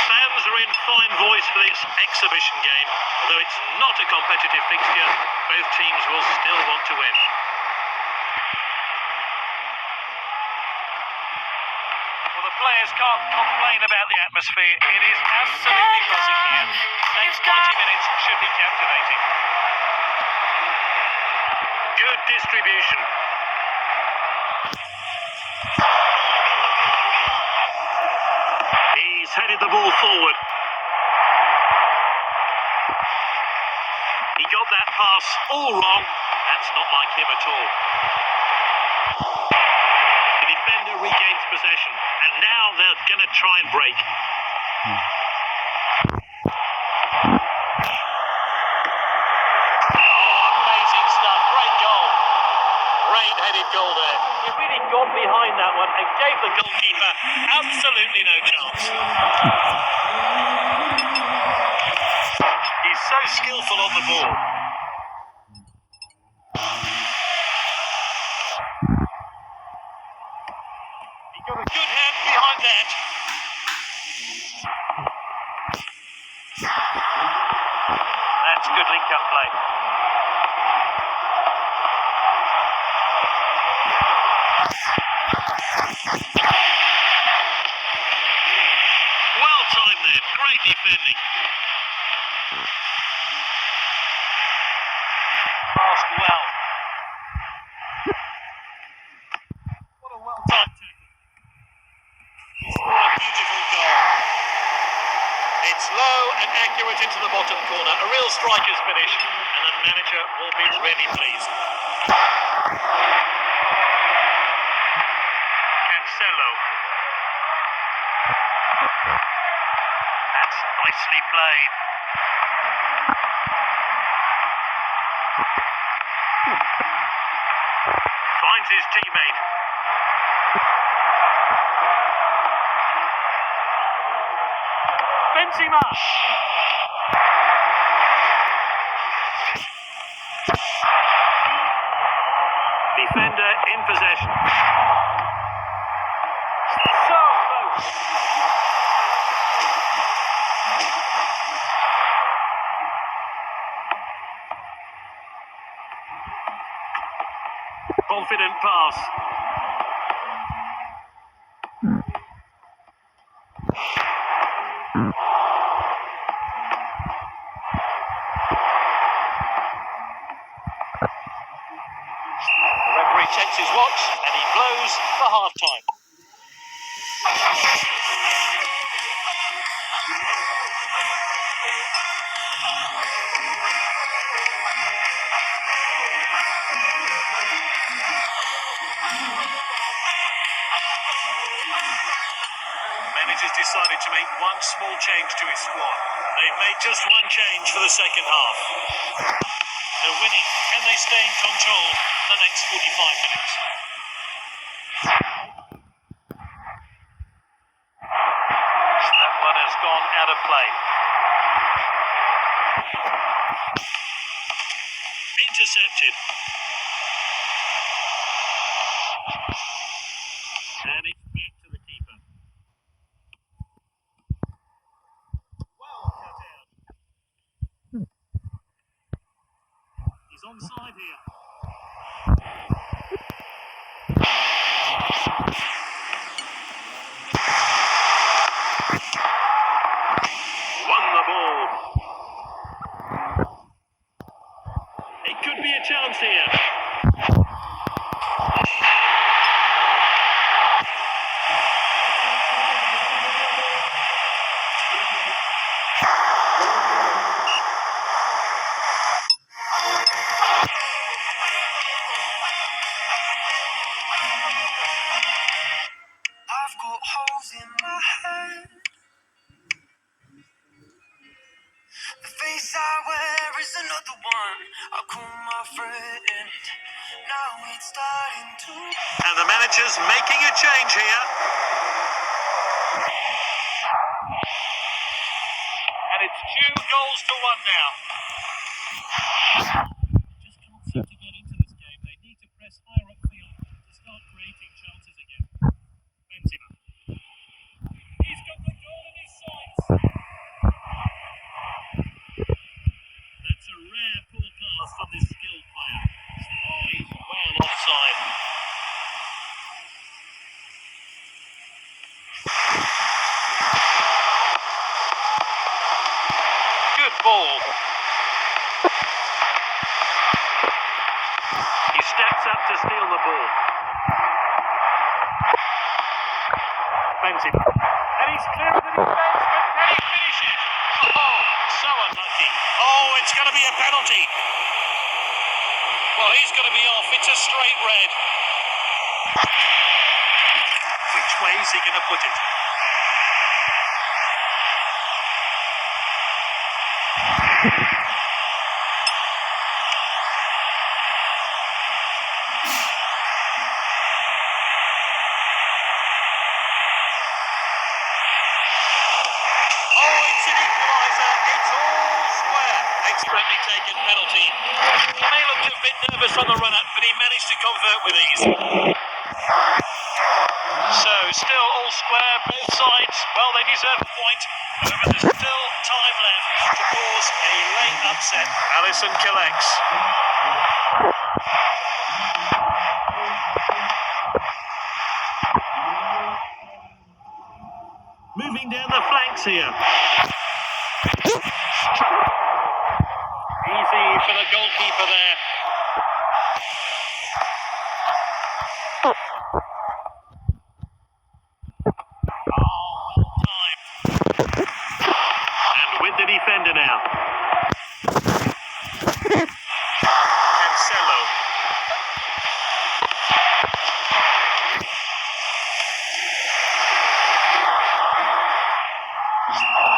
Fans are in fine voice for this exhibition game. Although it's not a competitive fixture, both teams will still want to win. Well, the players can't complain about the atmosphere. It is absolutely buzzing here. Next 90 minutes should be captivating. Good distribution. He's headed the ball forward. He got that pass all wrong. That's not like him at all. The defender regains possession, and now they're going to try and break. Oh, amazing stuff. Great goal. Great headed goal there. He really got behind that one and gave the goalkeeper absolutely no chance. He's so skillful on the ball. He got a good hand behind that. That's good link-up play. Well timed there. Great defending. Passed well. What a well-timed tackle. What a beautiful goal. It's low and accurate into the bottom corner. A real striker's finish, and the manager will be really pleased. Cancelo. That's nicely played. Finds his teammate. Benzema. Defender in possession. So close. Confident pass. The referee checks his watch and he blows for half-time. Manager's decided to make one small change to his squad. They've made just one change for the second half. They're winning. Can they stay in control for the next 45 minutes? That one has gone out of play. Intercepted. And it's back to the keeper. Well cut out. He's onside here. Won the ball. It could be a chance here. I've got holes in my head. The face I wear is another one. I call my friend. Now it's starting to. And the manager's making a change here. And it's 2 goals to 1 now. Just can't seem to get into this game. They need to press higher upfield. start creating chances again. Benzema. He's got the goal in his sights. That's a rare poor pass from this skilled player. Oh, he's well offside. Good ball. He steps up to steal the ball. Benzema. And he's clear of the defence, but can he finish it? Oh, so unlucky. Oh, it's going to be a penalty. Well, he's going to be off. It's a straight red. Which way is he going to put it? Oh, it's an equaliser. It's all square. Expertly taken penalty. He may look a bit nervous from the run-up, but he managed to convert with ease. So, still all square, both sides. Well, they deserve a point. However, there's still time left to cause a late upset. Allison collects. Moving down the flanks here. Easy for the goalkeeper there. Oh, well timed. And with the defender now. Cancelo.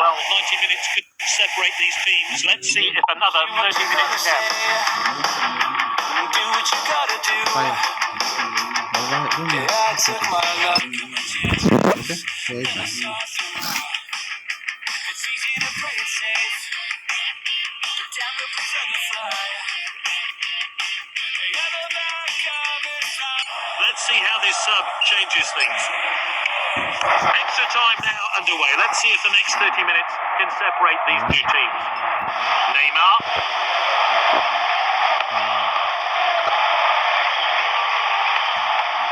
Well, 90 minutes could separate these teams. Let's see if another 30 minutes can. Do what you gotta do. Vallahi bu mu? Yeah, I took my love. Hadi. Heyecan. It's easy to play it safe, but damn it, please let me fly. Yeah, the back of his eye. Let's see how this sub changes things. Extra time now underway. Let's see if the next 30 minutes can separate these two teams. Neymar.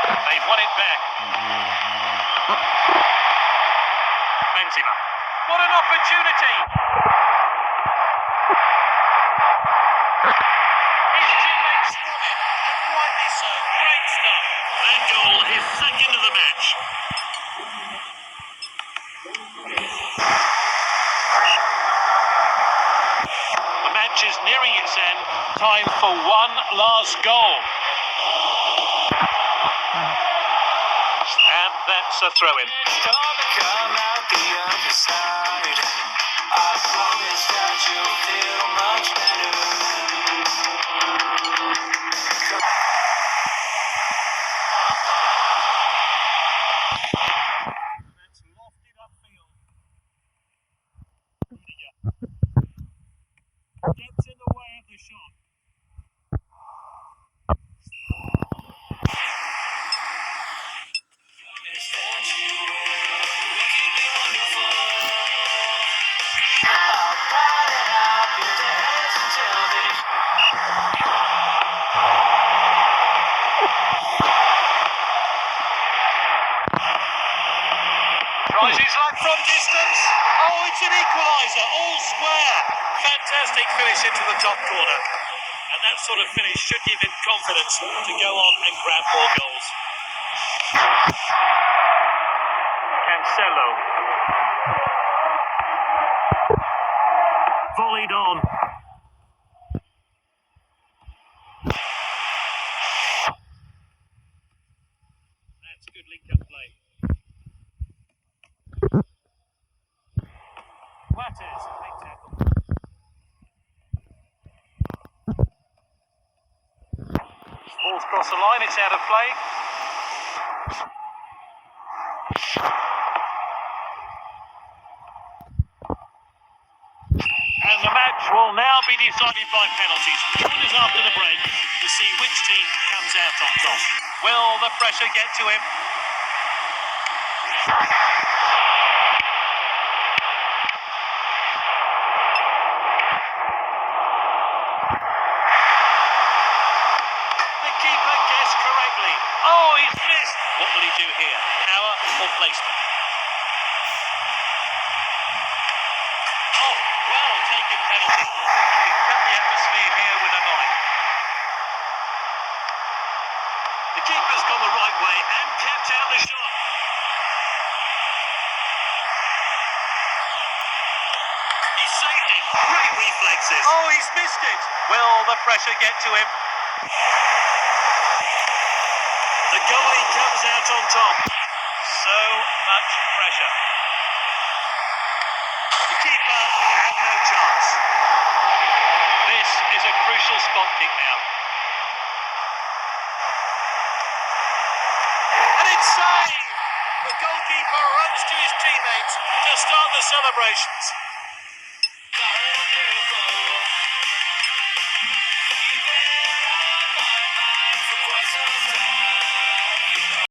They've won it back. Benzema. What an opportunity! His teammates won it, and rightly so. Great stuff. That goal, his second of the match. The match is nearing its end. Time for one last goal. And that's a throw-in. Gonna come out the other side. I promise that you'll feel much better. That's lofted upfield. Gets in the way of the shot. Promise that you will. Look at me wonderful. I'll ride it out your dance until the Rises like from distance. Oh, it's an equaliser, all square. Fantastic finish into the top corner. And that sort of finish should give him confidence to go on and grab more goals. Cancelo. Volleyed on. That's good link-up play. Watters, big tackle. Ball's cross the line, it's out of play. And the match will now be decided by penalties. Join us after the break to see which team comes out on top. Will the pressure get to him? The keeper guessed correctly. Oh, he's missed. What will he do here? Power or placement? Oh, well taken penalty. He can cut the atmosphere here with a knife. The keeper's gone the right way and kept out the shot. He saved it. Great reflexes. Oh, he's missed it. Will the pressure get to him? The goalie comes out on top. So much pressure. The keeper had no chance. This is a crucial spot kick now. And it's saved! The goalkeeper runs to his teammates to start the celebrations.